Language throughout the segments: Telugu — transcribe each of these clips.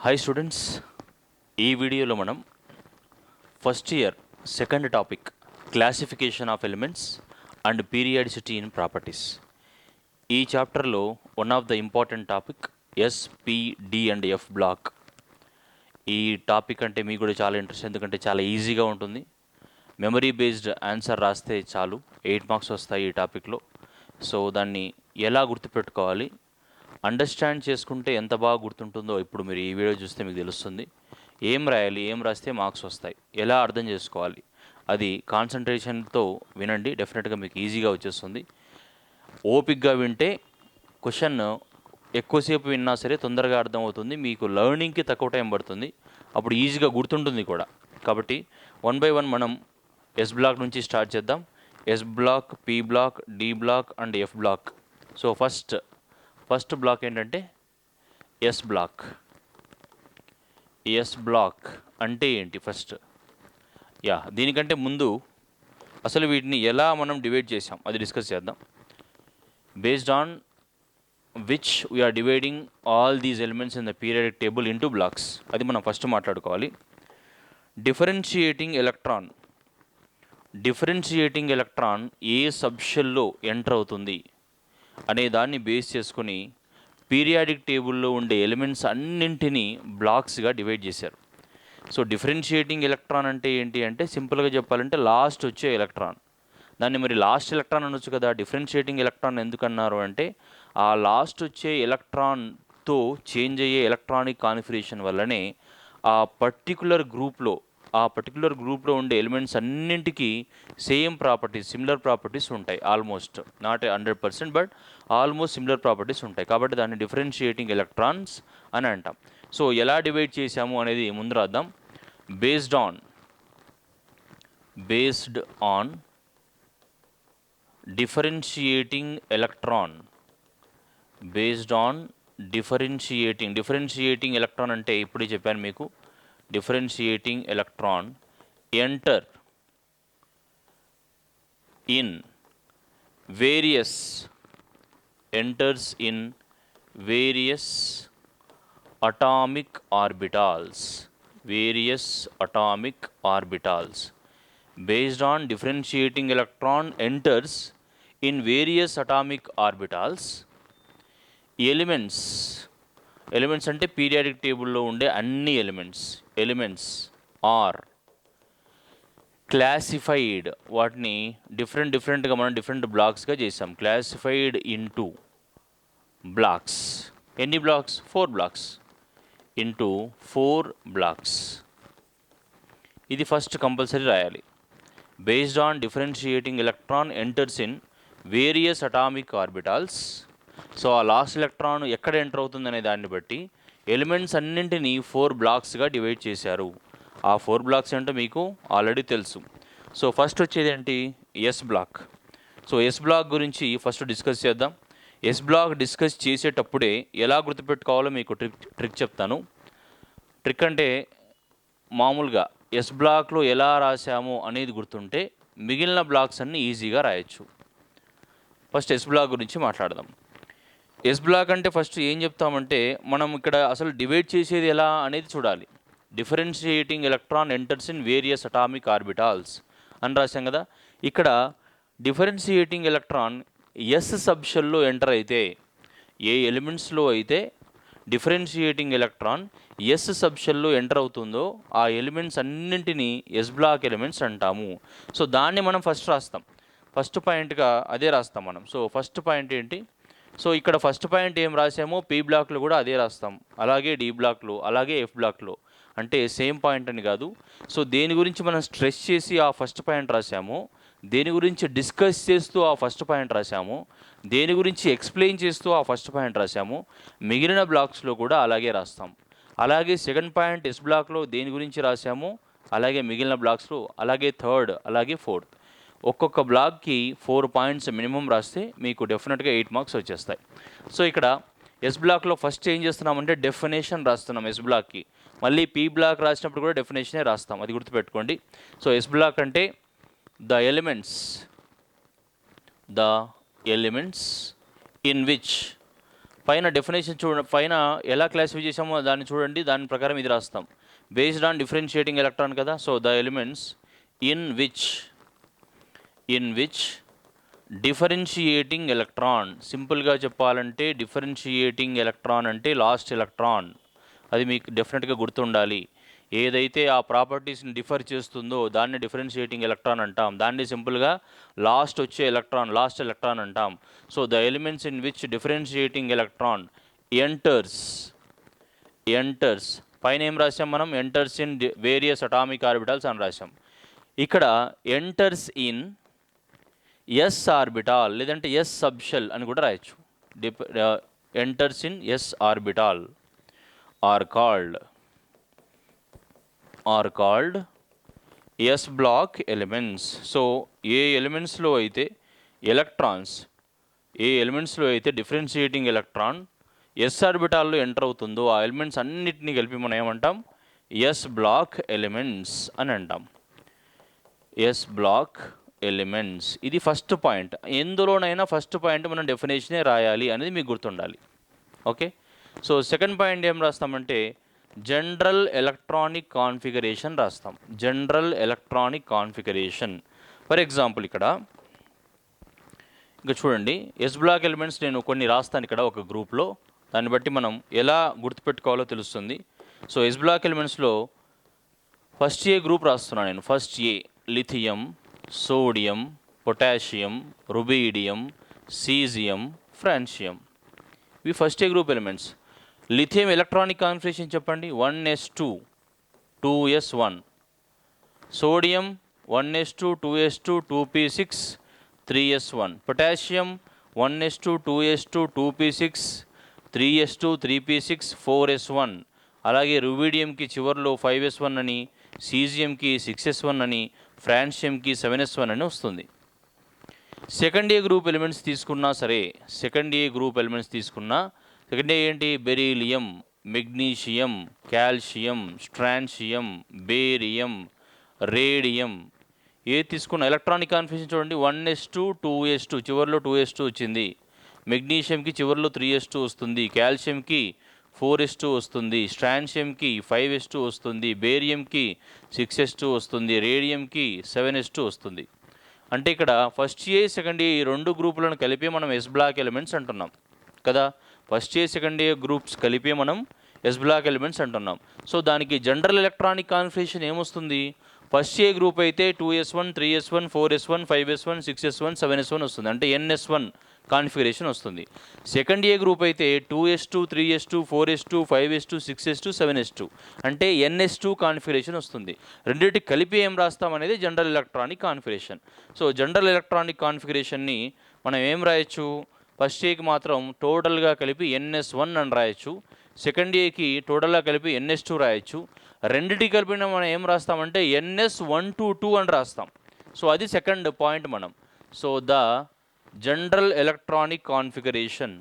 హాయ్ స్టూడెంట్స్, ఈ వీడియోలో మనం first year second topic classification of elements and periodicity in properties. ఈ చాప్టర్లో one of the important topic s, p, d and f block. ఈ టాపిక్ అంటే మీకు కూడా చాలా ఇంట్రెస్ట్, ఎందుకంటే చాలా ఈజీగా ఉంటుంది. మెమరీ బేస్డ్ ఆన్సర్ రాస్తే చాలు 8 మార్క్స్ వస్తాయి ఈ టాపిక్లో. సో దాన్ని ఎలా గుర్తుపెట్టుకోవాలి, అండర్స్టాండ్ చేసుకుంటే ఎంత బాగా గుర్తుంటుందో ఇప్పుడు మీరు ఈ వీడియో చూస్తే మీకు తెలుస్తుంది. ఏం రాయాలి, ఏం రాస్తే మార్క్స్ వస్తాయి, ఎలా అర్థం చేసుకోవాలి, అది కాన్సన్ట్రేషన్తో వినండి. డెఫినెట్గా మీకు ఈజీగా వచ్చేస్తుంది. ఓపిక్గా వింటే క్వశ్చన్ ఎక్కువసేపు విన్నా సరే తొందరగా అర్థమవుతుంది, మీకు లెర్నింగ్కి తక్కువ టైం పడుతుంది, అప్పుడు ఈజీగా గుర్తుంటుంది కూడా. కాబట్టి 1 by 1 మనం ఎస్ బ్లాక్ నుంచి స్టార్ట్ చేద్దాం. S block, p block, d block and f block. So first block ఏంటంటే ఎస్ బ్లాక్. ఎస్ బ్లాక్ అంటే ఏంటి ఫస్ట్? దీనికంటే ముందు అసలు వీటిని ఎలా మనం డివైడ్ చేసాం అది డిస్కస్ చేద్దాం. Based on which we are dividing all these elements in the periodic table into blocks, అది మనం ఫస్ట్ మాట్లాడుకోవాలి. డిఫరెన్షియేటింగ్ ఎలక్ట్రాన్ ఏ సబ్షెల్లో ఎంటర్ అవుతుంది అనే దాన్ని బేస్ చేసుకొని పీరియాడిక్ టేబుల్లో ఉండే ఎలిమెంట్స్ అన్నింటినీ బ్లాక్స్గా డివైడ్ చేశారు. సో డిఫరెన్షియేటింగ్ ఎలక్ట్రాన్ అంటే ఏంటి అంటే, సింపుల్గా చెప్పాలంటే లాస్ట్ వచ్చే ఎలక్ట్రాన్. దాన్ని మరి లాస్ట్ ఎలక్ట్రాన్ అనొచ్చు కదా, డిఫరెన్షియేటింగ్ ఎలక్ట్రాన్ ఎందుకన్నారు అంటే, ఆ లాస్ట్ వచ్చే ఎలక్ట్రాన్తో చేంజ్ అయ్యే ఎలక్ట్రానిక్ కాన్ఫిగరేషన్ వల్లనే ఆ పర్టికులర్ గ్రూప్లో ఉండే ఎలిమెంట్స్ అన్నింటికి సేమ్ ప్రాపర్టీస్, సిమిలర్ ప్రాపర్టీస్ ఉంటాయి. Almost not 100%, but almost similar properties ఉంటాయి. కాబట్టి దాన్ని డిఫరెన్షియేటింగ్ ఎలక్ట్రాన్స్ అని అంటాం. సో ఎలా డివైడ్ చేశాము అనేది ముందు రాద్దాం. Based on differentiating electron. Differentiating electron అంటే ఇప్పుడే చెప్పాను మీకు. Differentiating electron enter in various atomic orbitals. Based on differentiating electron enters in various atomic orbitals, elements అంటే పీరియాడిక్ టేబుల్లో ఉండే అన్ని ఎలిమెంట్స్ ఆర్ క్లాసిఫైడ్. వాటిని డిఫరెంట్గా మనం డిఫరెంట్ బ్లాక్స్గా చేసాం. Classified into blocks. ఎన్ని బ్లాక్స్? 4 బ్లాక్స్. Into 4 blocks. ఇది ఫస్ట్ కంపల్సరీ రాయాలి. Based on differentiating electron enters in various atomic orbitals. So ఆ లాస్ట్ ఎలక్ట్రాన్ ఎక్కడ ఎంటర్ అవుతుందనే దాన్ని బట్టి ఎలిమెంట్స్ అన్నింటినీ 4 బ్లాక్స్గా డివైడ్ చేశారు. ఆ 4 బ్లాక్స్ ఏంటో మీకు ఆల్రెడీ తెలుసు. సో ఫస్ట్ వచ్చేది ఏంటి? S block. So s block గురించి ఫస్ట్ డిస్కస్ చేద్దాం. ఎస్ బ్లాక్ డిస్కస్ చేసేటప్పుడే ఎలా గుర్తుపెట్టుకోవాలో మీకు ట్రిక్ చెప్తాను. ట్రిక్ అంటే మామూలుగా ఎస్ బ్లాక్లో ఎలా రాసాము అనేది గుర్తుంటే మిగిలిన బ్లాక్స్ అన్నీ ఈజీగా రాయొచ్చు. ఫస్ట్ ఎస్ బ్లాక్ గురించి మాట్లాడదాం. ఎస్ బ్లాక్ అంటే ఫస్ట్ ఏం చెప్తామంటే, మనం ఇక్కడ అసలు డివైడ్ చేసేది ఎలా అనేది చూడాలి. Differentiating electron enters in various atomic orbitals అని రాశాం కదా. ఇక్కడ డిఫరెన్షియేటింగ్ ఎలక్ట్రాన్ ఎస్ సబ్షెల్లో ఎంటర్ అయితే, ఏ ఎలిమెంట్స్లో అయితే డిఫరెన్షియేటింగ్ ఎలక్ట్రాన్ ఎస్ సబ్షెల్లో ఎంటర్ అవుతుందో ఆ ఎలిమెంట్స్ అన్నింటినీ ఎస్ బ్లాక్ ఎలిమెంట్స్ అంటాము. సో దాన్ని మనం ఫస్ట్ రాస్తాం. ఫస్ట్ పాయింట్గా అదే రాస్తాం మనం. సో ఫస్ట్ పాయింట్ ఏంటి? సో ఇక్కడ ఫస్ట్ పాయింట్ ఏం రాసామో పి బ్లాక్లో కూడా అదే రాస్తాం, అలాగే డి బ్లాక్లో, అలాగే ఎఫ్ బ్లాక్లో. అంటే సేమ్ పాయింట్ అని కాదు. సో దేని గురించి మనం స్ట్రెస్ చేసి ఆ ఫస్ట్ పాయింట్ రాసామో, దేని గురించి డిస్కస్ చేస్తూ ఆ ఫస్ట్ పాయింట్ రాసామో, దేని గురించి ఎక్స్ప్లెయిన్ చేస్తూ ఆ ఫస్ట్ పాయింట్ రాసామో, మిగిలిన బ్లాక్స్లో కూడా అలాగే రాస్తాం. అలాగే సెకండ్ పాయింట్ ఎస్ బ్లాక్లో దేని గురించి రాసామో అలాగే మిగిలిన బ్లాక్స్లో, అలాగే థర్డ్, అలాగే ఫోర్త్. ఒక్కొక్క బ్లాక్కి 4 పాయింట్స్ మినిమం రాస్తే మీకు డెఫినెట్గా 8 మార్క్స్ వచ్చేస్తాయి. సో ఇక్కడ ఎస్ బ్లాక్లో ఫస్ట్ ఏం చేస్తున్నామంటే డెఫినేషన్ రాస్తున్నాం ఎస్ బ్లాక్కి. మళ్ళీ పి బ్లాక్ రాసినప్పుడు కూడా డెఫినేషనే రాస్తాం, అది గుర్తుపెట్టుకోండి. సో ఎస్ బ్లాక్ అంటే ద ఎలిమెంట్స్ ఇన్ విచ్ పైన డెఫినేషన్ పైన ఎలా క్లాసిఫై చేసామో దాన్ని చూడండి, దాని ప్రకారం ఇది రాస్తాం. బేస్డ్ ఆన్ డిఫరెన్షియేటింగ్ ఎలక్ట్రాన్ కదా, so the elements in which differentiating electron, సింపుల్గా చెప్పాలంటే డిఫరెన్షియేటింగ్ ఎలక్ట్రాన్ అంటే లాస్ట్ ఎలక్ట్రాన్, అది మీకు డెఫినెట్గా గుర్తుండాలి. ఏదైతే ఆ ప్రాపర్టీస్ని డిఫర్ చేస్తుందో దాన్ని డిఫరెన్షియేటింగ్ ఎలక్ట్రాన్ అంటాం, దాన్ని సింపుల్గా లాస్ట్ ఎలక్ట్రాన్ అంటాం. So the elements in which differentiating electron enters పైన ఏం రాసాం మనం, enters in various atomic orbitals అని రాసాం. ఇక్కడ ఎంటర్స్ ఇన్ ఎస్ ఆర్బిటాల్ లేదంటే ఎస్ సబ్షెల్ అని కూడా రాయొచ్చు. Enters in s orbital are called s block elements. So ఏ ఎలిమెంట్స్లో అయితే డిఫరెన్షియేటింగ్ ఎలక్ట్రాన్ ఎస్ ఆర్బిటాల్లో ఎంటర్ అవుతుందో ఆ ఎలిమెంట్స్ అన్నిటినీ కలిపి మనం ఏమంటాం, ఎస్ బ్లాక్ ఎలిమెంట్స్ అని అంటాం. ఎస్ బ్లాక్ ఎలిమెంట్స్, ఇది ఫస్ట్ పాయింట్. ఎందులోనైనా ఫస్ట్ పాయింట్ మనం డెఫినేషనే రాయాలి అనేది మీకు గుర్తుండాలి. ఓకే, సో సెకండ్ పాయింట్ ఏం రాస్తామంటే జనరల్ ఎలక్ట్రానిక్ కాన్ఫిగరేషన్ రాస్తాం. General electronic configuration, for example ఇక్కడ చూడండి, ఎస్ బ్లాక్ ఎలిమెంట్స్ నేను కొన్ని రాస్తాను ఇక్కడ ఒక గ్రూప్లో, దాన్ని బట్టి మనం ఎలా గుర్తుపెట్టుకోవాలో తెలుస్తుంది. సో ఎస్ బ్లాక్ ఎలిమెంట్స్లో ఫస్ట్ ఏ గ్రూప్ రాస్తున్నాను నేను. First A lithium, sodium, potassium, rubidium, caesium, francium, ఇవి first A group elements. Lithium electronic configuration చెప్పండి, 1s2 2s1. Sodium 1s2 2s2 2p6 3s1. Potassium 1s2 2s2 2p6 3s2 3p6 4s1. అలాగే రుబీడియంకి చివరిలో 5s1 అని, సీజియంకి 6s1 అని, ఫ్రాన్షియంకి 7s1 అని వస్తుంది. సెకండ్ ఏ గ్రూప్ ఎలిమెంట్స్ తీసుకున్నా సరే, సెకండ్ ఏ ఏంటి, beryllium, magnesium, calcium, strontium, barium, radium, ఏ తీసుకున్న ఎలక్ట్రానిక్ కాన్ఫిగరేషన్ చూడండి, 1s2 2s2 చివరిలో 2s2 వచ్చింది, మెగ్నీషియంకి చివరిలో 3s2 వస్తుంది, కాల్షియంకి 4s2 వస్తుంది, స్ట్రాన్షియంకి 5s2 వస్తుంది, బేరియంకి 6s2 వస్తుంది, రేడియంకి 7s2 వస్తుంది. అంటే ఇక్కడ ఫస్ట్ ఏ సెకండ్ ఏ ఈ రెండు గ్రూపులను కలిపి మనం ఎస్ బ్లాక్ ఎలిమెంట్స్ అంటున్నాం కదా. ఫస్ట్ ఏ సెకండ్ ఏ గ్రూప్స్ కలిపి మనం ఎస్ బ్లాక్ ఎలిమెంట్స్ అంటున్నాం. సో దానికి జనరల్ ఎలక్ట్రానిక్ కాన్ఫిగరేషన్ ఏమొస్తుంది, ఫస్ట్ ఏ గ్రూప్ అయితే 2s1 3s1 4s1 5s1 6s1 7s1 వస్తుంది, అంటే ns1 కాన్ఫిగరేషన్ వస్తుంది. సెకండ్ ఏ గ్రూప్ అయితే 2s2 3s2 4s2 5s2 6s2 7s2 అంటే ns2 కాన్ఫిగరేషన్ వస్తుంది. రెండింటికి కలిపి ఏం రాస్తాం అనేది general electronic configuration. So general electronic కాన్ఫిగరేషన్ని మనం ఏం రాయొచ్చు, ఫస్ట్ ఏకి మాత్రం టోటల్గా కలిపి ns1 అని రాయొచ్చు, సెకండ్ ఏకి టోటల్గా కలిపి ns2 రాయొచ్చు, రెండింటికి కలిపిన మనం ఏం రాస్తామంటే ns122 అని రాస్తాం. సో అది సెకండ్ పాయింట్ మనం. So the general electronic configuration,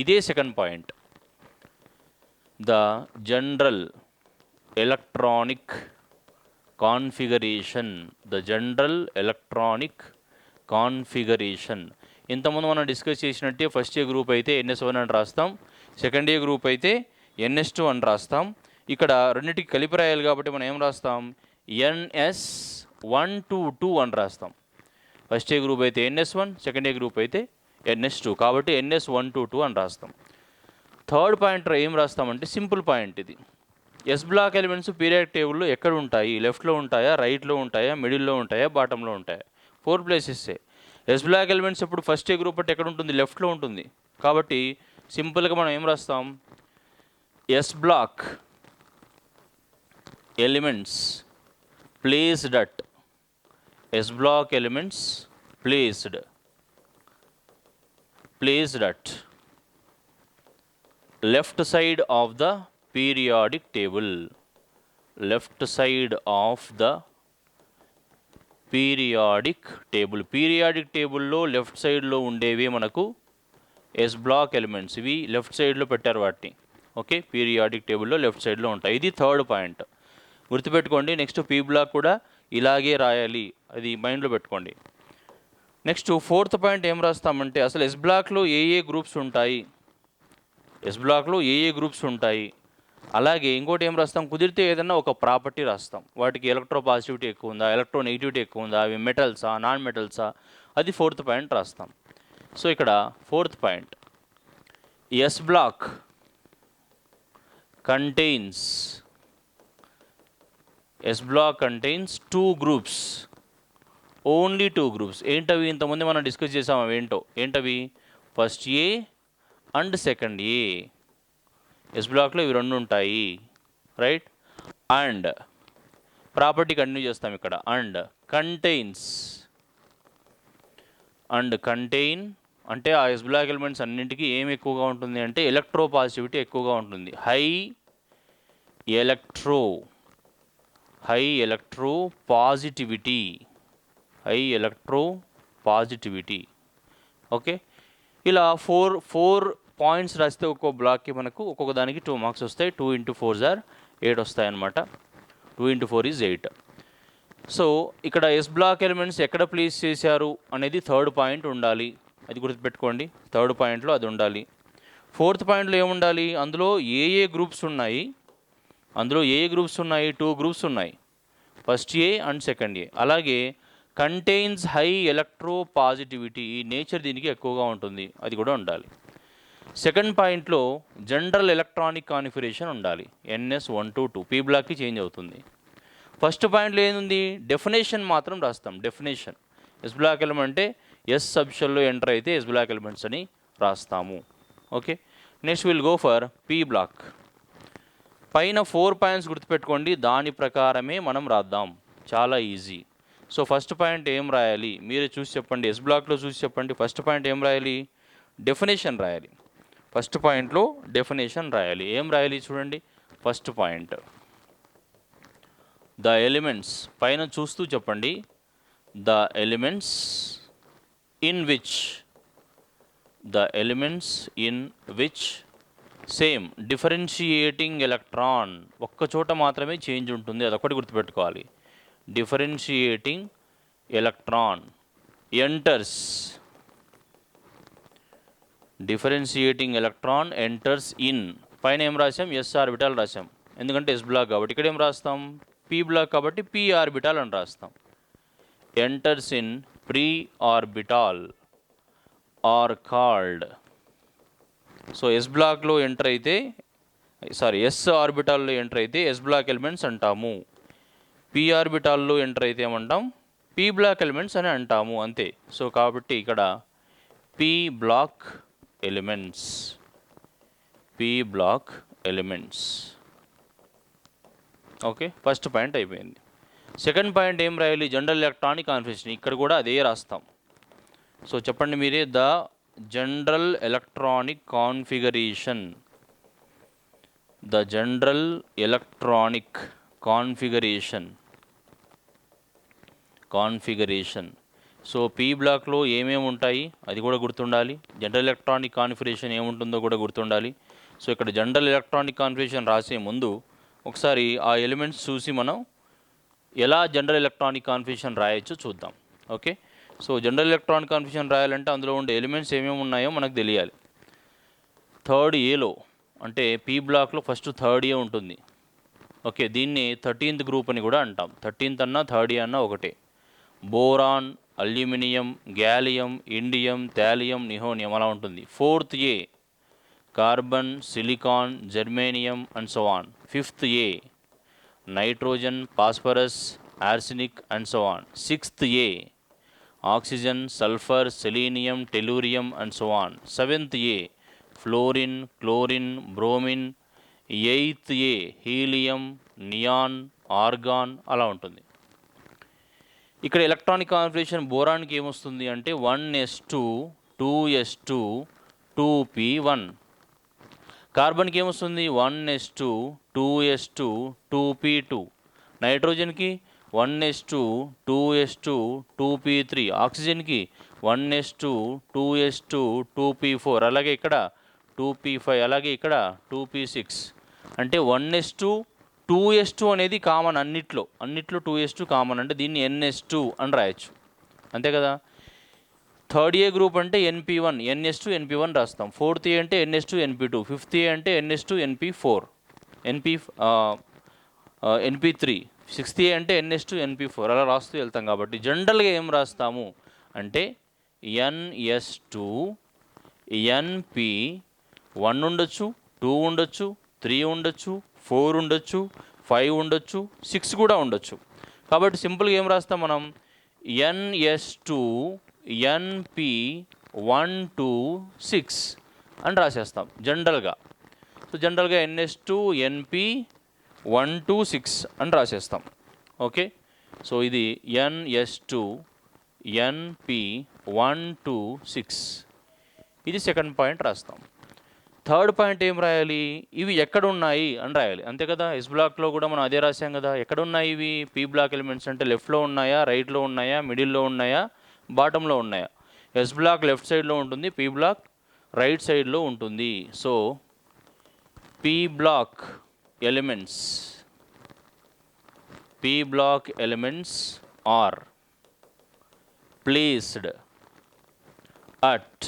ఇదే second point. The general electronic configuration, ఇంతకుముందు మనం డిస్కస్ చేసినట్టే ఫస్ట్ ఏ గ్రూప్ అయితే ns1 అని రాస్తాం, సెకండ్ ఏ గ్రూప్ అయితే ns2 అని రాస్తాం. ఇక్కడ రెండింటికి కలిపి రాయాలి కాబట్టి మనం ఏం రాస్తాం, ns122 అని రాస్తాం. ఫస్ట్ ఏ గ్రూప్ అయితే ns1, సెకండ్ ఏ గ్రూప్ అయితే ns2, కాబట్టి ns122 అని రాస్తాం. థర్డ్ పాయింట్ ఏం రాస్తామంటే సింపుల్ పాయింట్ ఇది. ఎస్ బ్లాక్ ఎలిమెంట్స్ పీరియాడిక్ టేబుల్లో ఎక్కడ ఉంటాయి, లెఫ్ట్లో ఉంటాయా, రైట్లో ఉంటాయా, మిడిల్లో ఉంటాయా, బాటంలో ఉంటాయా, 4 ప్లేసెస్సే. ఎస్ బ్లాక్ ఎలిమెంట్స్ ఇప్పుడు ఫస్ట్ ఏ గ్రూప్ అంటే ఎక్కడ ఉంటుంది, లెఫ్ట్లో ఉంటుంది. కాబట్టి సింపుల్గా మనం ఏం రాస్తాం, s block elements placed at left side of the periodic table. Periodic టేబుల్లో లెఫ్ట్ సైడ్లో ఉండేవి మనకు ఎస్ బ్లాక్ ఎలిమెంట్స్, ఇవి లెఫ్ట్ సైడ్లో పెట్టారు వాటిని. ఓకే, పీరియాడిక్ టేబుల్లో లెఫ్ట్ సైడ్లో ఉంటాయి. ఇది థర్డ్ పాయింట్, గుర్తుపెట్టుకోండి. నెక్స్ట్ పీ బ్లాక్ కూడా ఇలాగే రాయాలి, అది మైండ్లో పెట్టుకోండి. నెక్స్ట్ ఫోర్త్ పాయింట్ ఏం రాస్తామంటే అసలు ఎస్ బ్లాక్లో ఏ గ్రూప్స్ ఉంటాయి, ఎస్ బ్లాక్లో ఏ గ్రూప్స్ ఉంటాయి. అలాగే ఇంకోటి ఏం రాస్తాం, కుదిరితే ఏదన్నా ఒక ప్రాపర్టీ రాస్తాం, వాటికి ఎలక్ట్రో పాజిటివిటీ ఎక్కువ ఉందా, ఎలక్ట్రో నెగిటివిటీ ఎక్కువ ఉందా, అవి మెటల్సా నాన్ మెటల్సా, అది ఫోర్త్ పాయింట్ రాస్తాం. సో ఇక్కడ fourth point, s block contains two groups, only two groups. ఏంటవి? ఇంతకుముందు మనం డిస్కస్ చేసాం, అవి ఏంటవి? First A and second A. S బ్లాక్లో ఇవి రెండు ఉంటాయి, రైట్. అండ్ ప్రాపర్టీ కంటిన్యూ చేస్తాం ఇక్కడ, అండ్ కంటైన్ అంటే ఆ ఎస్ బ్లాక్ ఎలిమెంట్స్ అన్నింటికీ ఏమి ఎక్కువగా ఉంటుంది అంటే ఎలక్ట్రో పాజిటివిటీ ఎక్కువగా ఉంటుంది. High electro positivity. ఓకే, ఇలా ఫోర్ పాయింట్స్ రాస్తే ఒక్కో బ్లాక్కి మనకు ఒక్కొక్క దానికి 2 మార్క్స్ వస్తాయి. 2 × 4 = 8 వస్తాయి అన్నమాట. 2 × 4 = 8. సో ఇక్కడ ఎస్ బ్లాక్ ఎలిమెంట్స్ ఎక్కడ ప్లేస్ చేశారు అనేది థర్డ్ పాయింట్ ఉండాలి, అది గుర్తుపెట్టుకోండి. థర్డ్ పాయింట్లో అది ఉండాలి. ఫోర్త్ పాయింట్లో ఏముండాలి, అందులో ఏ గ్రూప్స్ ఉన్నాయి, 2 గ్రూప్స్ ఉన్నాయి, ఫస్ట్ ఏ అండ్ సెకండ్ ఏ. అలాగే కంటైన్స్ హై ఎలక్ట్రో పాజిటివిటీ, ఈ నేచర్ దీనికి ఎక్కువగా ఉంటుంది, అది కూడా ఉండాలి. సెకండ్ పాయింట్లో జనరల్ ఎలక్ట్రానిక్ కాన్ఫిగరేషన్ ఉండాలి, NS122 పీ బ్లాక్కి చేంజ్ అవుతుంది. ఫస్ట్ పాయింట్లో ఏంది, డెఫినేషన్ మాత్రం రాస్తాం. డెఫినేషన్ ఎస్ బ్లాక్ ఎలిమెంట్ అంటే ఎస్ సబ్షెల్లో ఎంటర్ అయితే ఎస్ బ్లాక్ ఎలిమెంట్స్ అని రాస్తాము. Okay, next will go for p block. పైన 4 పాయింట్స్ గుర్తుపెట్టుకోండి, దాని ప్రకారమే మనం రాద్దాం, చాలా ఈజీ. సో ఫస్ట్ పాయింట్ ఏం రాయాలి మీరు చూసి చెప్పండి, ఎస్ బ్లాక్లో చూసి చెప్పండి. ఫస్ట్ పాయింట్ ఏం రాయాలి, డెఫినేషన్ రాయాలి. ఫస్ట్ పాయింట్లో డెఫినేషన్ రాయాలి. ఏం రాయాలి చూడండి, ఫస్ట్ పాయింట్ ద ఎలిమెంట్స్, పైన చూస్తూ చెప్పండి, the elements in which same differentiating electron, ఒక్క చోట మాత్రమే చేంజ్ ఉంటుంది, అదొకటి గుర్తుపెట్టుకోవాలి. డిఫరెన్షియేటింగ్ ఎలక్ట్రాన్ ఎంటర్స్ ఇన్, పైన ఏం రాసాం, ఎస్ ఆర్బిటాల్ రాసాం, ఎందుకంటే ఎస్ బ్లాక్ కాబట్టి. ఇక్కడ ఏం రాస్తాం, పీ బ్లాక్ కాబట్టి పీ ఆర్బిటాల్ అని రాస్తాం. Enters in p orbital are called, so s బ్లాక్లో ఎంటర్ అయితే ఎస్ ఆర్బిటాల్లో ఎంటర్ అయితే ఎస్ బ్లాక్ ఎలిమెంట్స్ అంటాము. పీ ఆర్బిటాల్లో ఎంటర్ అయితే ఏమంటాం, పీ బ్లాక్ ఎలిమెంట్స్ అని అంటాము, అంతే. సో కాబట్టి ఇక్కడ p block elements. Okay, first point అయిపోయింది. సెకండ్ పాయింట్ ఏం రాయాలి, జనరల్ ఎలక్ట్రానిక్ కాన్ఫిగరేషన్, ఇక్కడ కూడా అదే రాస్తాం. సో చెప్పండి మీరే, the general electronic configuration, so P బ్లాక్లో ఏమేమి ఉంటాయి అది కూడా గుర్తుండాలి, జనరల్ ఎలక్ట్రానిక్ కాన్ఫిగరేషన్ ఏముంటుందో కూడా గుర్తుండాలి. సో ఇక్కడ జనరల్ ఎలక్ట్రానిక్ కాన్ఫిగరేషన్ రాసే ముందు ఒకసారి ఆ ఎలిమెంట్స్ చూసి మనం ఎలా జనరల్ ఎలక్ట్రానిక్ కాన్ఫిగరేషన్ రాయొచ్చో చూద్దాం. Okay, so general electronic configuration రాయాలంటే అందులో ఉండే ఎలిమెంట్స్ ఏమేమి ఉన్నాయో మనకు తెలియాలి. థర్డ్ ఏలో అంటే పీ బ్లాక్లో ఫస్ట్ థర్డ్ ఏ ఉంటుంది. ఓకే, దీన్ని 13th గ్రూప్ అని కూడా అంటాం. 13th అన్నా థర్డ్ ఏ అన్నా ఒకటే. Boron, aluminium, gallium, indium, thallium, nihonium అలా ఉంటుంది. 4th A carbon, silicon, germanium and so on. 5th A nitrogen, phosphorus, arsenic and so on. 6th A oxygen, sulphur, selenium, tellurium and so on. 7th A fluorine, chlorine, bromine. 8th A helium, neon, argon అలా ఉంటుంది. ఇక్కడ ఎలక్ట్రానిక్ కాన్ఫిగరేషన్ బోరాన్కి ఏమొస్తుంది అంటే 1s2 2s2 2p1. కార్బన్కి ఏమొస్తుంది 1s2 2s2 2p2. నైట్రోజన్కి 1s2 2s2 2p3. ఆక్సిజన్కి 1s2 2s2 2p4. అలాగే ఇక్కడ 2p5, అలాగే ఇక్కడ 2p6. అంటే 1s2 2s2 అనేది కామన్, అన్నిట్లో 2s2 కామన్, అంటే దీన్ని ns2 అని రాయొచ్చు, అంతే కదా. థర్డ్ ఏ గ్రూప్ అంటే NP1 NS2 NP1 రాస్తాం. ఫోర్త్ ఏ అంటే NS2 NP2, ఫిఫ్త్ ఏ అంటే NS2 NP4 NP3, సిక్స్త్ ఏ అంటే NS2 NP4 అలా రాస్తూ వెళ్తాం. కాబట్టి జనరల్గా ఏం రాస్తాము అంటే NS2 NP1 ఉండొచ్చు, 2 ఉండొచ్చు, 3 ఉండొచ్చు, 4 ఉండొచ్చు, 5 ఉండొచ్చు, 6 కూడా ఉండొచ్చు. కాబట్టి సింపుల్గా ఏం రాస్తాం మనం NS2 NP126 అని రాసేస్తాం జనరల్గా. సో జనరల్గా NS2 NP126 అని రాసేస్తాం. ఓకే, సో ఇది NS2 NP126, ఇది సెకండ్ పాయింట్ రాస్తాం. థర్డ్ పాయింట్ ఏం రాయాలి, ఇవి ఎక్కడ ఉన్నాయి అని రాయాలి, అంతే కదా. ఎస్ బ్లాక్లో కూడా మనం అదే రాసాం కదా. ఎక్కడ ఉన్నాయి ఇవి పీ బ్లాక్ ఎలిమెంట్స్ అంటే లెఫ్ట్లో ఉన్నాయా, రైట్లో ఉన్నాయా, మిడిల్లో ఉన్నాయా, బాటంలో ఉన్నాయా. ఎస్ బ్లాక్ లెఫ్ట్ సైడ్లో ఉంటుంది, పీ బ్లాక్ రైట్ సైడ్లో ఉంటుంది. So p block elements are placed at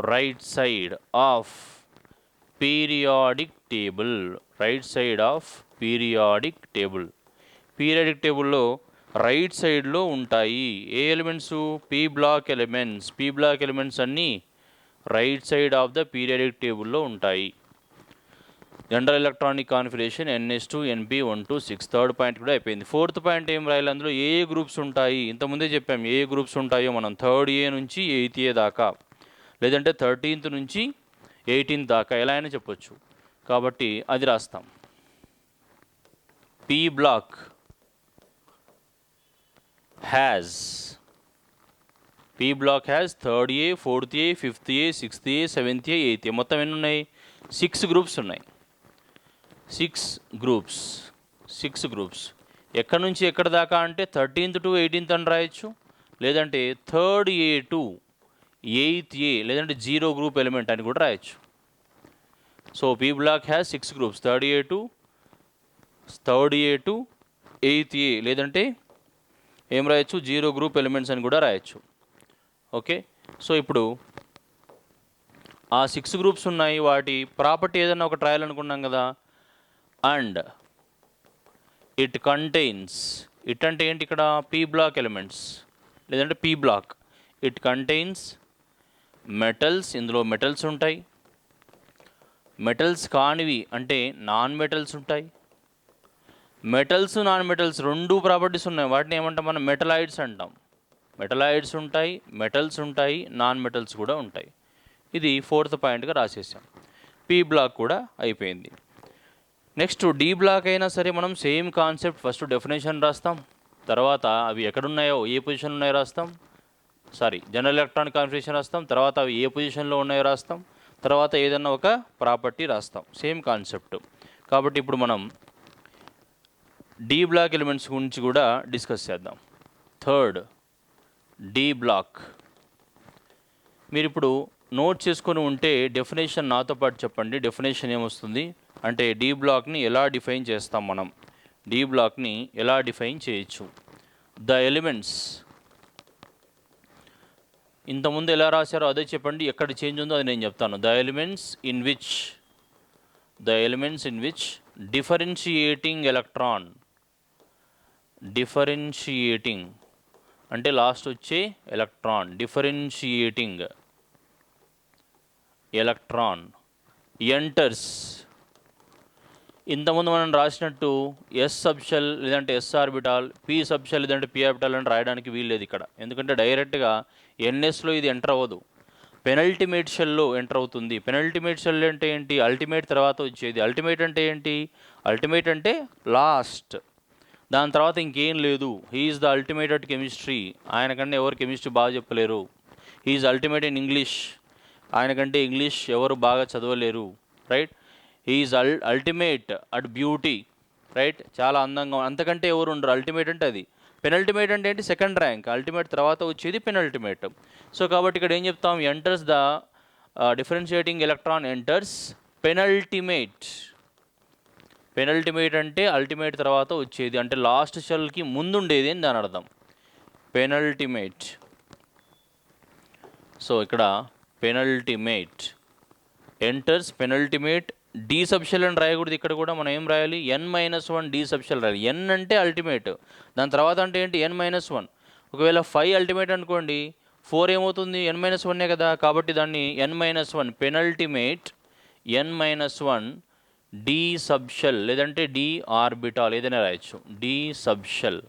right side of periodic table. Periodic టేబుల్లో రైట్ సైడ్లో ఉంటాయి. ఏ ఎలిమెంట్స్? పీ బ్లాక్ ఎలిమెంట్స్ అన్నీ right side of the periodic టేబుల్లో ఉంటాయి. General electronic configuration NS2 NP126. Third point కూడా అయిపోయింది. ఫోర్త్ పాయింట్ ఏం రాయాలి, అందులో ఏ గ్రూప్స్ ఉంటాయి. ఇంతకుముందే చెప్పాం ఏ గ్రూప్స్ ఉంటాయో మనం. థర్డ్ ఏ నుంచి 8th ఏ దాకా, లేదంటే 13th నుంచి 18th దాకా ఎలా అయినా చెప్పొచ్చు. కాబట్టి అది రాస్తాం. P block has third A, fourth A, fifth A, sixth A, seventh A, 8th A, మొత్తం ఎన్ని ఉన్నాయి? 6 గ్రూప్స్ ఉన్నాయి. 6 గ్రూప్స్ ఎక్కడి నుంచి ఎక్కడ దాకా అంటే 13th to 18th అని రాయొచ్చు, లేదంటే third A to 8th A, లేదంటే 0 గ్రూప్ ఎలిమెంట్ అని కూడా రాయొచ్చు. So p block has 6 groups, third A to 8th A, లేదంటే ఏం రాయొచ్చు 0 గ్రూప్ ఎలిమెంట్స్ అని కూడా రాయొచ్చు. ఓకే, సో ఇప్పుడు ఆ 6 గ్రూప్స్ ఉన్నాయి, వాటి ప్రాపర్టీ ఏదైనా ఒకటి రాయాలనుకున్నాం కదా. అండ్ ఇట్ కంటైన్స్, ఇట్ అంటే ఏంటి ఇక్కడ? పీ బ్లాక్ ఎలిమెంట్స్, లేదంటే p block. It contains metals, ఇందులో మెటల్స్ ఉంటాయి. మెటల్స్ కానివి అంటే నాన్ మెటల్స్ ఉంటాయి. మెటల్స్ నాన్ మెటల్స్ రెండు ప్రాపర్టీస్ ఉన్నాయి, వాటిని ఏమంటాం మనం? మెటలాయిడ్స్ అంటాం. మెటలాయిడ్స్ ఉంటాయి, మెటల్స్ ఉంటాయి, నాన్ మెటల్స్ కూడా ఉంటాయి. ఇది ఫోర్త్ పాయింట్గా రాసేసాం. పీ బ్లాక్ కూడా అయిపోయింది. నెక్స్ట్ డి బ్లాక్ అయినా సరే మనం సేమ్ కాన్సెప్ట్, ఫస్ట్ డెఫినేషన్ రాస్తాం, తర్వాత అవి ఎక్కడున్నాయో ఏ పొజిషన్ ఉన్నాయో రాస్తాం. జనరల్ ఎలక్ట్రానిక్ కాన్ఫిగరేషన్ రాస్తాం, తర్వాత అవి ఏ పొజిషన్లో ఉన్నాయో రాస్తాం, తర్వాత ఏదన్నా ఒక ప్రాపర్టీ రాస్తాం. Same concept. కాబట్టి ఇప్పుడు మనం డి బ్లాక్ ఎలిమెంట్స్ గురించి కూడా డిస్కస్ చేద్దాం. Third d block. మీరు ఇప్పుడు నోట్ చేసుకొని ఉంటే డెఫినేషన్ నాతో పాటు చెప్పండి. డెఫినేషన్ ఏమొస్తుంది అంటే డి బ్లాక్ని ఎలా డిఫైన్ చేస్తాం మనం? డి బ్లాక్ని ఎలా డిఫైన్ చేయొచ్చు? ద ఎలిమెంట్స్, ఇంతకుముందు ఎలా రాశారో అదే చెప్పండి, ఎక్కడ చేంజ్ ఉందో అది నేను చెప్తాను. The elements in which differentiating అంటే లాస్ట్ వచ్చే ఎలక్ట్రాన్, డిఫరెన్షియేటింగ్ ఎలక్ట్రాన్ ఎంటర్స్. ఇంతకుముందు మనం రాసినట్టు ఎస్ సబ్షెల్ లేదంటే ఎస్ ఆర్బిటాల్, పి సబ్షెల్ లేదంటే పి ఆర్బిటాల్ అని రాయడానికి వీల్లేదు ఇక్కడ. ఎందుకంటే డైరెక్ట్గా ఎన్ఎస్లో ఇది ఎంటర్ అవ్వదు, పెనల్టిమేట్ షెల్లో ఎంటర్ అవుతుంది. పెనల్టిమేట్ షెల్ అంటే ఏంటి? అల్టిమేట్ తర్వాత వచ్చేది. అల్టిమేట్ అంటే ఏంటి? అల్టిమేట్ అంటే లాస్ట్, దాని తర్వాత ఇంకేం లేదు. He is the ultimate at chemistry, ఆయనకంటే ఎవరు కెమిస్ట్రీ బాగా చెప్పలేరు. హీఈస్ అల్టిమేట్ ఇన్ ఇంగ్లీష్, ఆయనకంటే ఇంగ్లీష్ ఎవరు బాగా చదవలేరు. Right? He is ultimate at beauty, right? చాలా అందంగా, అంతకంటే ఎవరు ఉండరు. అల్టిమేట్ అంటే అది. పెనల్టిమేట్ అంటే ఏంటి? Second rank. అల్టిమేట్ తర్వాత వచ్చేది పెనల్టిమేట్. సో కాబట్టి ఇక్కడ ఏం చెప్తాం? Enters the differentiating electron enters penultimate. Penultimate అంటే అల్టిమేట్ తర్వాత వచ్చేది, అంటే లాస్ట్ షెల్కి ముందుండేది అని దాని అర్థం. పెనల్టిమేట్. సో ఇక్కడ penultimate enters penultimate d subshell అని రాయకూడదు. ఇక్కడ కూడా మనం ఏం రాయాలి, n-1 డి సబ్షెల్ రాయాలి. n అంటే అల్టిమేట్, దాని తర్వాత అంటే ఏంటి n-1. ఒకవేళ 5 అల్టిమేట్ అనుకోండి, 4 ఏమవుతుంది, n-1 కదా, కాబట్టి దాన్ని n-1 penultimate n-1 d subshell లేదంటే డి ఆర్బిటాల్ ఏదైనా రాయొచ్చు. D subshell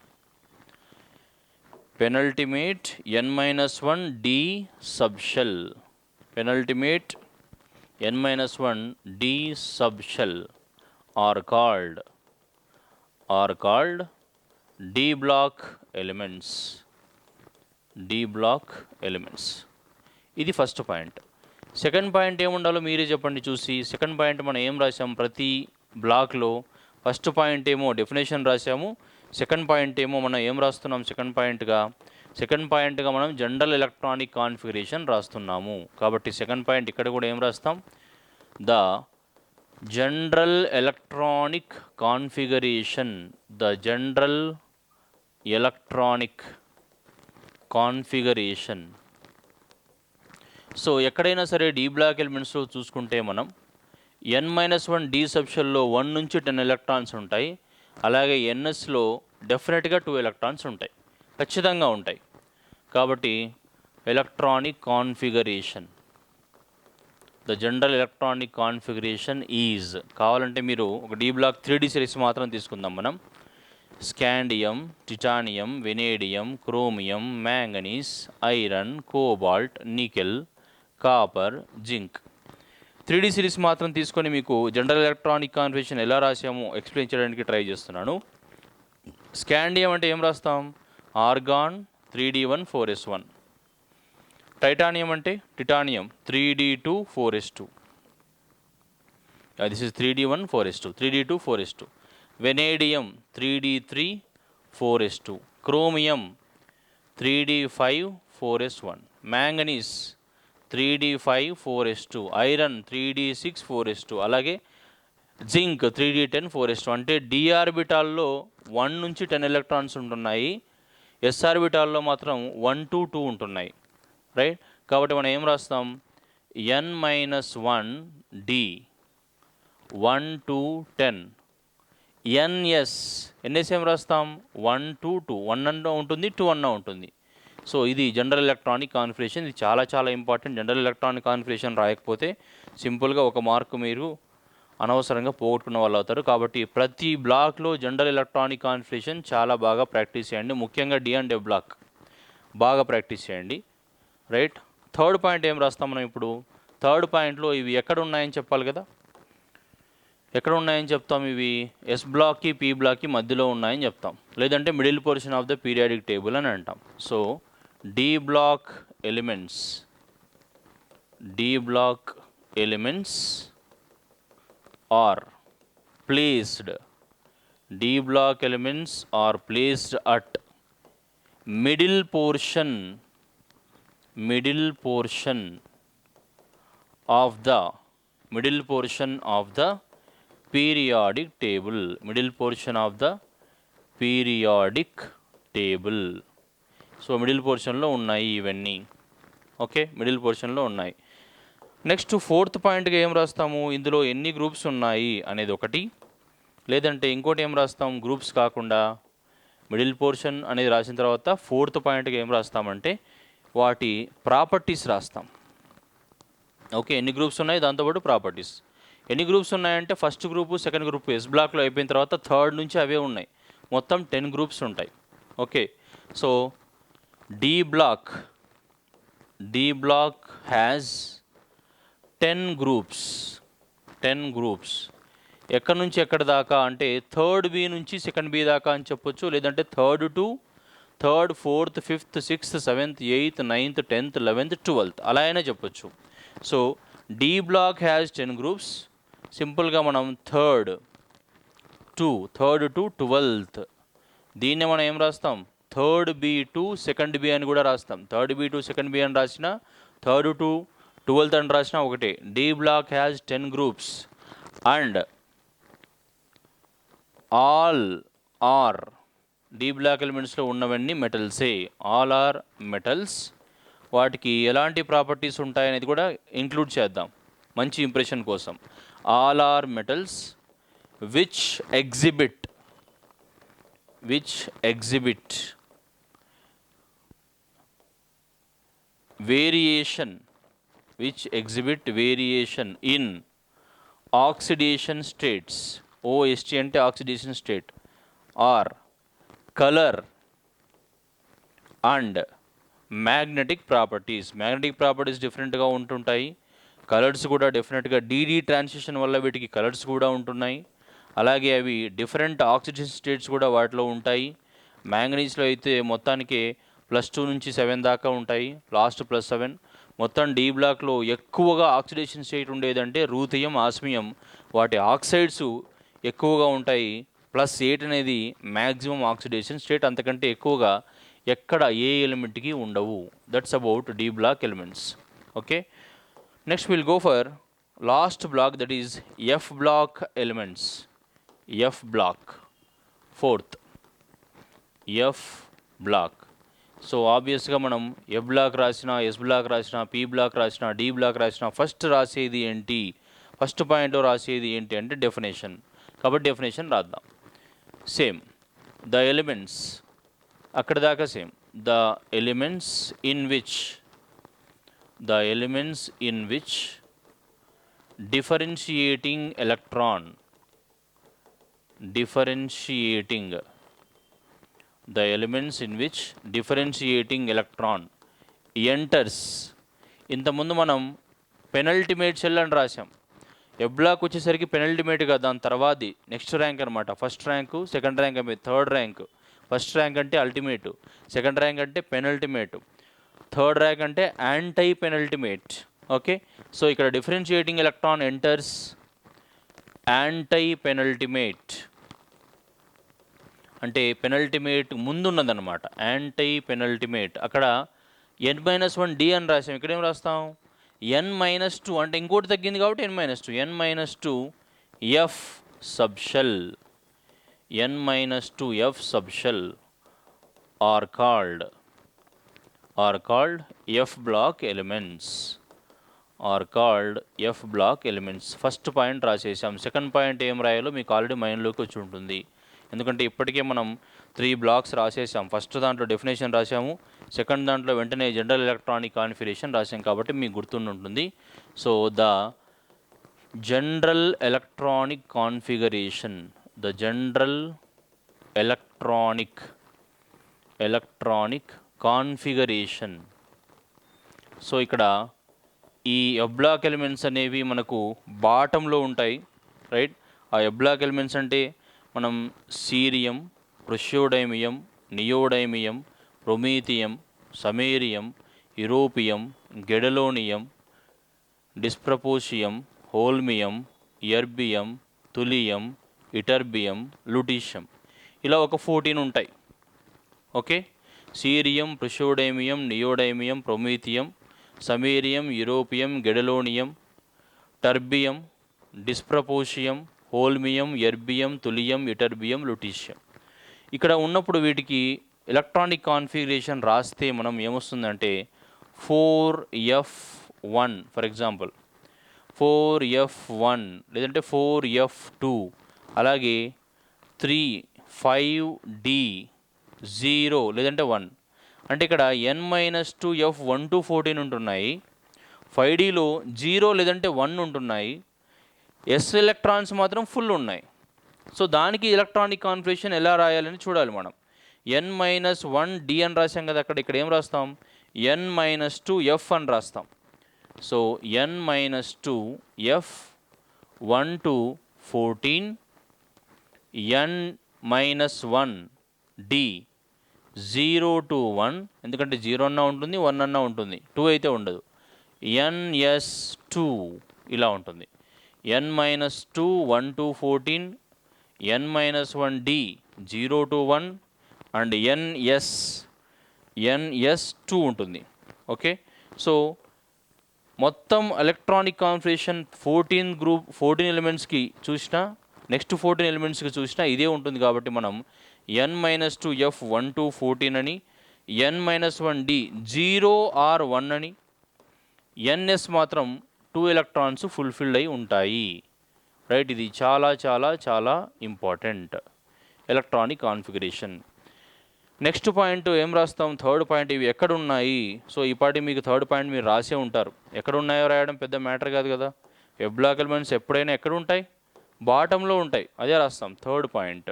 penultimate n-1 d subshell penultimate n-1 d subshell are called d block elements. d block elements. ఇది ఫస్ట్ పాయింట్. సెకండ్ పాయింట్ ఏముండాలో మీరే చెప్పండి చూసి. సెకండ్ పాయింట్ మనం ఏం రాసాం, ప్రతి బ్లాక్లో ఫస్ట్ పాయింట్ ఏమో డెఫినేషన్ రాసాము, సెకండ్ పాయింట్ ఏమో మనం ఏం రాస్తున్నాం, సెకండ్ పాయింట్గా మనం జనరల్ ఎలక్ట్రానిక్ కాన్ఫిగరేషన్ రాస్తున్నాము. కాబట్టి సెకండ్ పాయింట్ ఇక్కడ కూడా ఏం రాస్తాం, the general electronic configuration. The general electronic configuration. So ఎక్కడైనా సరే డి బ్లాక్ ఎలిమెంట్స్లో చూసుకుంటే మనం n-1 డి సబ్షెల్లో 1 నుంచి 10 ఎలక్ట్రాన్స్ ఉంటాయి. అలాగే ఎన్ఎస్లో డెఫినెట్గా 2 ఎలక్ట్రాన్స్ ఉంటాయి, ఖచ్చితంగా ఉంటాయి. కాబట్టి electronic configuration, the general electronic configuration is, కావాలంటే మీరు ఒక డి బ్లాక్ 3D సిరీస్ మాత్రం తీసుకుందాం మనం. Scandium, titanium, vanadium, chromium, manganese, iron, cobalt, nickel, copper, zinc. 3D series మాత్రం తీసుకొని మీకు జనరల్ ఎలక్ట్రానిక్ కాన్ఫిగరేషన్ ఎలా రాసామో ఎక్స్ప్లెయిన్ చేయడానికి ట్రై చేస్తున్నాను. స్కాండియం అంటే ఏం రాస్తాం, ఆర్గాన్ 3D1 4s1. టైటానియం అంటే titanium 3D2 4s2. This is 3D1 4s2, 3D2 4s2. Vanadium 3D3 4s2. Chromium 3D5 4s1. Manganese 3D5 4s2. Iron 3D6 4s2. అలాగే జింక్ 3D10 4s2. అంటే డి ఆర్బిటాల్లో 1 నుంచి 10 ఎలక్ట్రాన్స్ ఉంటున్నాయి, ఎస్ ఆర్బిటాల్లో మాత్రం 1 to 2 ఉంటున్నాయి, రైట్. కాబట్టి మనం ఏం రాస్తాం, n-1 డి 1 to 10. ఎన్ఎస్ ఏం రాస్తాం, 1 to 2. 1 అన్న ఉంటుంది, 2 అన్న ఉంటుంది. సో ఇది జనరల్ ఎలక్ట్రానిక్ కాన్ఫిగరేషన్. ఇది చాలా చాలా ఇంపార్టెంట్. జనరల్ ఎలక్ట్రానిక్ కాన్ఫిగరేషన్ రాయకపోతే సింపుల్గా ఒక మార్కు మీరు అనవసరంగా పోగొట్టుకున్న వాళ్ళు అవుతారు. కాబట్టి ప్రతి బ్లాక్లో జనరల్ ఎలక్ట్రానిక్ కాన్ఫిగరేషన్ చాలా బాగా ప్రాక్టీస్ చేయండి, ముఖ్యంగా డి అండ్ ఎఫ్ బ్లాక్ బాగా ప్రాక్టీస్ చేయండి, రైట్. థర్డ్ పాయింట్ ఏం రాస్తాం మనం ఇప్పుడు, థర్డ్ పాయింట్లో ఇవి ఎక్కడ ఉన్నాయని చెప్పాలి కదా. ఎక్కడ ఉన్నాయని చెప్తాం, ఇవి ఎస్ బ్లాక్కి పి బ్లాక్కి మధ్యలో ఉన్నాయని చెప్తాం, లేదంటే middle portion of the periodic table అని అంటాం. So d block elements are placed, D block elements are placed at middle portion of the periodic table. So middle పోర్షన్లో ఉన్నాయి ఇవన్నీ, ఓకే, మిడిల్ పోర్షన్లో ఉన్నాయి. నెక్స్ట్ ఫోర్త్ పాయింట్గా ఏం రాస్తాము, ఇందులో ఎన్ని గ్రూప్స్ ఉన్నాయి అనేది ఒకటి, లేదంటే ఇంకోటి ఏం రాస్తాం, గ్రూప్స్ కాకుండా మిడిల్ పోర్షన్ అనేది రాసిన తర్వాత ఫోర్త్ పాయింట్గా ఏం రాస్తామంటే వాటి ప్రాపర్టీస్ రాస్తాం. ఓకే, ఎన్ని గ్రూప్స్ ఉన్నాయి, దాంతోపాటు ప్రాపర్టీస్. ఎన్ని గ్రూప్స్ ఉన్నాయంటే first group second group s బ్లాక్లో అయిపోయిన తర్వాత థర్డ్ నుంచి అవే ఉన్నాయి, మొత్తం 10 గ్రూప్స్ ఉంటాయి. Okay, so d block has 10 groups. ఎక్కడి నుంచి ఎక్కడి దాకా అంటే థర్డ్ బి నుంచి సెకండ్ బి దాకా అని చెప్పొచ్చు, లేదంటే third to third, fourth, fifth, sixth, seventh, eighth, ninth, 10th, 11th, 12th అలా అయినా చెప్పొచ్చు. So d block has 10 groups. సింపుల్గా మనం థర్డ్ టు 12th, దీన్నే మనం ఏం రాస్తాం, third B to second B అని కూడా రాస్తాం. Third B to second B అని రాసిన, థర్డ్ టు 12th అని రాసిన ఒకటే. D block has 10 groups and all are d block ఎలిమెంట్స్లో ఉన్నవన్నీ మెటల్సే, ఆల్ ఆర్ మెటల్స్. వాటికి ఎలాంటి ప్రాపర్టీస్ ఉంటాయనేది కూడా ఇంక్లూడ్ చేద్దాం మంచి ఇంప్రెషన్ కోసం. All are metals which exhibit variation in oxidation states, OST అంటే oxidation state, or color and magnetic properties డిఫరెంట్గా ఉంటుంటాయి, కలర్స్ కూడా డెఫినెట్గా DD ట్రాన్సిషన్ వల్ల వీటికి కలర్స్ కూడా ఉంటున్నాయి. అలాగే అవి డిఫరెంట్ ఆక్సిడేషన్ స్టేట్స్ కూడా వాటిలో ఉంటాయి. మ్యాంగనీస్లో అయితే మొత్తానికి +2 నుంచి 7 దాకా ఉంటాయి, లాస్ట్ +7. మొత్తం డి బ్లాక్లో ఎక్కువగా ఆక్సిడేషన్ స్టేట్ ఉండేదంటే రూథియం, ఆస్మియం, వాటి ఆక్సైడ్స్ ఎక్కువగా ఉంటాయి. +8 అనేది మ్యాక్సిమం ఆక్సిడేషన్ స్టేట్, అంతకంటే ఎక్కువగా ఎక్కడ ఏ ఎలిమెంట్కి ఉండవు. That's about d block elements. Okay, next will go for last block, that is f block elements. F block, fourth f block. So ఆబ్వియస్గా మనం ఎఫ్ బ్లాక్ రాసిన, ఎస్ బ్లాక్ రాసిన, పి బ్లాక్ రాసిన, డి బ్లాక్ రాసిన ఫస్ట్ రాసేది ఏంటి, ఫస్ట్ పాయింట్లో రాసేది ఏంటి అంటే డెఫినేషన్. కాబట్టి డెఫినేషన్ రాద్దాం. సేమ్ ద ఎలిమెంట్స్, అక్కడ దాకా same. The elements in which differentiating electron enters. ఇంతకుముందు మనం పెనల్టిమేట్ సెల్ అని రాసాం. ఎఫ్ బ్లాక్ వచ్చేసరికి పెనల్టిమేట్గా దాని తర్వాతది నెక్స్ట్ ర్యాంక్ అనమాట. ఫస్ట్ ర్యాంకు, సెకండ్ ర్యాంక్ అంటే థర్డ్ ర్యాంక్. ఫస్ట్ ర్యాంక్ అంటే అల్టిమేటు, సెకండ్ ర్యాంక్ అంటే పెనల్టిమేటు, థర్డ్ ర్యాంక్ అంటే యాంటై పెనల్టిమేట్. ఓకే, సో ఇక్కడ differentiating electron enters anti penultimate, అంటే పెనల్టిమేట్ ముందున్నదన్నమాట. యాంటై పెనల్టిమేట్, అక్కడ n-1 డి అని రాసాం, ఇక్కడ ఏం రాస్తాం n-2, అంటే ఇంకోటి తగ్గింది కాబట్టి n-2. n-2 f subshell, n-2 f subshell are called f block elements, first point రాసేసాం. సెకండ్ పాయింట్ ఏం రాయాలో మీకు ఆల్రెడీ మైండ్లోకి వచ్చి ఉంటుంది, ఎందుకంటే ఇప్పటికే మనం 3 బ్లాక్స్ రాసేసాం. ఫస్ట్ దాంట్లో డెఫినేషన్ రాసాము, సెకండ్ దాంట్లో వెంటనే జనరల్ ఎలక్ట్రానిక్ కాన్ఫిగరేషన్ రాసాం, కాబట్టి మీకు గుర్తుండి ఉంటుంది. So the general electronic configuration. So ఇక్కడ ఈ ఎఫ్ బ్లాక్ ఎలిమెంట్స్ అనేవి మనకు బాటంలో ఉంటాయి, రైట్. ఆ ఎఫ్ బ్లాక్ ఎలిమెంట్స్ అంటే మనం cerium, praseodymium, neodymium, promethium, samarium, europium, gadolinium, dysprosium, holmium, erbium, thulium, ytterbium, lutetium, ఇలా ఒక 14 ఉంటాయి. Okay, cerium, praseodymium, neodymium, promethium, samarium, europium, gadolinium, terbium, dysprosium, holmium, erbium, thulium, ytterbium, lutetium. ఇక్కడ ఉన్నప్పుడు వీటికి ఎలక్ట్రానిక్ కాన్ఫిగరేషన్ రాస్తే మనం ఏమొస్తుందంటే 4f1, ఫర్ ఎగ్జాంపుల్ 4f1 లేదంటే 4f2, అలాగే 3, 5d0 లేదంటే 1. అంటే ఇక్కడ n-2 f1 to 14 ఉంటున్నాయి, 5dలో 0 లేదంటే 1 ఉంటున్నాయి, ఎస్ ఎలక్ట్రాన్స్ మాత్రం ఫుల్ ఉన్నాయి. సో దానికి ఎలక్ట్రానిక్ కాన్ఫిగరేషన్ ఎలా రాయాలని చూడాలి మనం. n-1 d అని రాసాం కదా, ఇక్కడ ఏం రాస్తాం n-2 f అని రాస్తాం. So n-2 f 1 to 14, n-1 d 0 to 1, ఎందుకంటే 0 అన్నా ఉంటుంది 1 అన్నా ఉంటుంది, 2 అయితే ఉండదు. ns2 ఇలా ఉంటుంది. n-2 1 to 14, n-1 d 0 to 1 and ns2 ఉంటుంది. ఓకే, సో మొత్తం ఎలక్ట్రానిక్ కాన్ఫిగరేషన్ 14 ఎలిమెంట్స్కి చూసినా, నెక్స్ట్ 14 ఎలిమెంట్స్కి చూసినా ఇదే ఉంటుంది. కాబట్టి మనం n-2 f 1 to 14 అని, n-1 d 0 or 1 అని, ns మాత్రం 2 ఎలక్ట్రాన్స్ ఫుల్ఫిల్డ్ అయి ఉంటాయి. రైట్, ఇది చాలా చాలా చాలా important electronic configuration. Next point ఏం రాస్తాం? Third point. ఇవి ఎక్కడ ఉన్నాయి? సో ఈ పాటి మీకు థర్డ్ పాయింట్ మీరు రాసే ఉంటారు. ఎక్కడ ఉన్నాయో రాయడం పెద్ద మ్యాటర్ కాదు కదా. ఎఫ్ బ్లాక్ ఎలిమెంట్స్ ఎప్పుడైనా ఎక్కడ ఉంటాయి? బాటంలో ఉంటాయి. అదే రాస్తాం third point.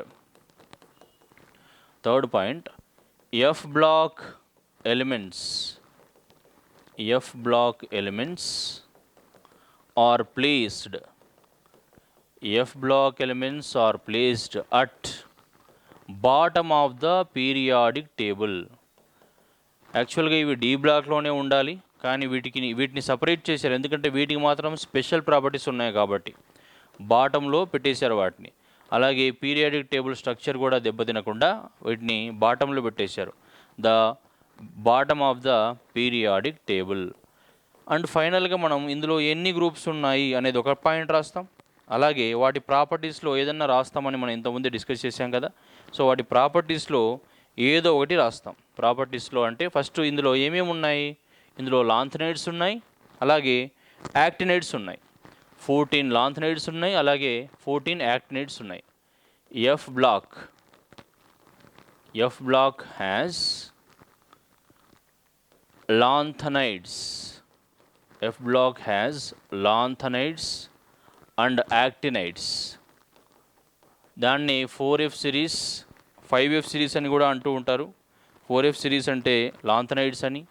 F block elements are placed at bottom of the periodic table. యాక్చువల్గా ఇవి డి బ్లాక్లోనే ఉండాలి, కానీ వీటిని సపరేట్ చేశారు. ఎందుకంటే వీటికి మాత్రం స్పెషల్ ప్రాపర్టీస్ ఉన్నాయి కాబట్టి బాటంలో పెట్టేశారు వాటిని. అలాగే పీరియాడిక్ టేబుల్ స్ట్రక్చర్ కూడా దెబ్బతినకుండా వీటిని బాటంలో పెట్టేశారు. The bottom of the periodic table. And ఫైనల్గా మనం ఇందులో ఎన్ని గ్రూప్స్ ఉన్నాయి అనేది ఒక పాయింట్ రాస్తాం. అలాగే వాటి ప్రాపర్టీస్లో ఏదన్నా రాస్తామని మనం ఇంతకుముందే డిస్కస్ చేసాం కదా. సో వాటి ప్రాపర్టీస్లో ఏదో ఒకటి రాస్తాం. ప్రాపర్టీస్లో అంటే ఫస్ట్ ఇందులో ఏమేమి ఉన్నాయి? ఇందులో లాంథనైడ్స్ ఉన్నాయి, అలాగే యాక్టినైడ్స్ ఉన్నాయి. 14 లాంథనైడ్స్ ఉన్నాయి, అలాగే 14 యాక్టినైడ్స్ ఉన్నాయి. F block has lanthanides. F block has lanthanides and actinides. దాన్ని 4F సిరీస్, 5F సిరీస్ అని కూడా అంటూ ఉంటారు. 4F సిరీస్ అంటే లాంథనైడ్స్ అని,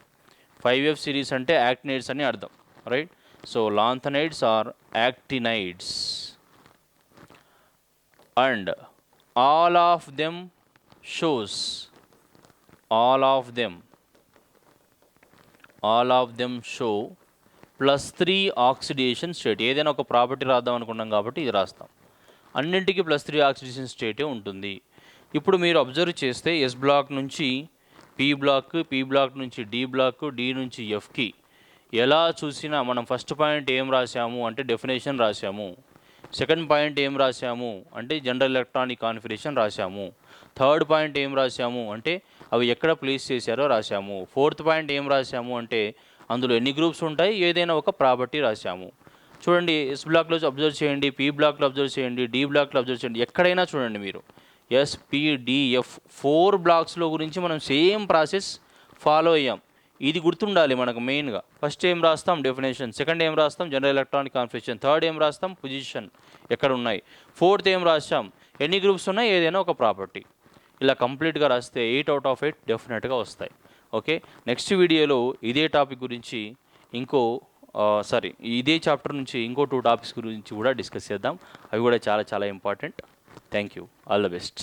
5F సిరీస్ అంటే యాక్టినైడ్స్ అని అర్థం. Right. So lanthanides or actinides. And all of them show +3 oxidation state. ఏదైనా ఒక ప్రాపర్టీ రాద్దాం అనుకున్నాం కాబట్టి ఇది రాస్తాం. అన్నింటికి +3 ఆక్సిడేషన్ స్టేటే ఉంటుంది. ఇప్పుడు మీరు అబ్జర్వ్ చేస్తే ఎస్ బ్లాక్ నుంచి పి బ్లాక్ నుంచి డి బ్లాక్, డి నుంచి ఎఫ్కి ఎలా చూసినా మనం ఫస్ట్ పాయింట్ ఏం రాసాము అంటే డెఫినేషన్ రాసాము. సెకండ్ పాయింట్ ఏం రాసాము అంటే జనరల్ ఎలక్ట్రానిక్ కాన్ఫిగరేషన్ రాసాము. థర్డ్ పాయింట్ ఏం రాసాము అంటే అవి ఎక్కడ ప్లేస్ చేశారో రాసాము. ఫోర్త్ పాయింట్ ఏం రాసాము అంటే అందులో ఎన్ని గ్రూప్స్ ఉంటాయి, ఏదైనా ఒక ప్రాపర్టీ రాసాము. చూడండి, ఎస్ బ్లాక్లో అబ్జర్వ్ చేయండి, పి బ్లాక్లో అబ్జర్వ్ చేయండి, డి బ్లాక్లో అబ్జర్వ్ చేయండి. ఎక్కడైనా చూడండి మీరు ఎస్పిడిఎఫ్ 4 బ్లాక్స్లో గురించి మనం సేమ్ ప్రాసెస్ ఫాలో అయ్యాం. ఇది గుర్తుండాలి మనకు మెయిన్గా. ఫస్ట్ ఏం రాస్తాం? డెఫినేషన్. సెకండ్ ఏం రాస్తాం? General electronic configuration. థర్డ్ ఏం రాస్తాం? పొజిషన్ ఎక్కడ ఉన్నాయి. ఫోర్త్ ఏం రాస్తాం? ఎన్ని గ్రూప్స్ ఉన్నాయి, ఏదైనా ఒక ప్రాపర్టీ. ఇలా కంప్లీట్గా రాస్తే 8 out of 8 డెఫినెట్గా వస్తాయి. ఓకే, నెక్స్ట్ వీడియోలో ఇదే టాపిక్ గురించి ఇదే చాప్టర్ నుంచి ఇంకో 2 టాపిక్స్ గురించి కూడా డిస్కస్ చేద్దాం. అవి కూడా చాలా చాలా important. Thank you. All the best.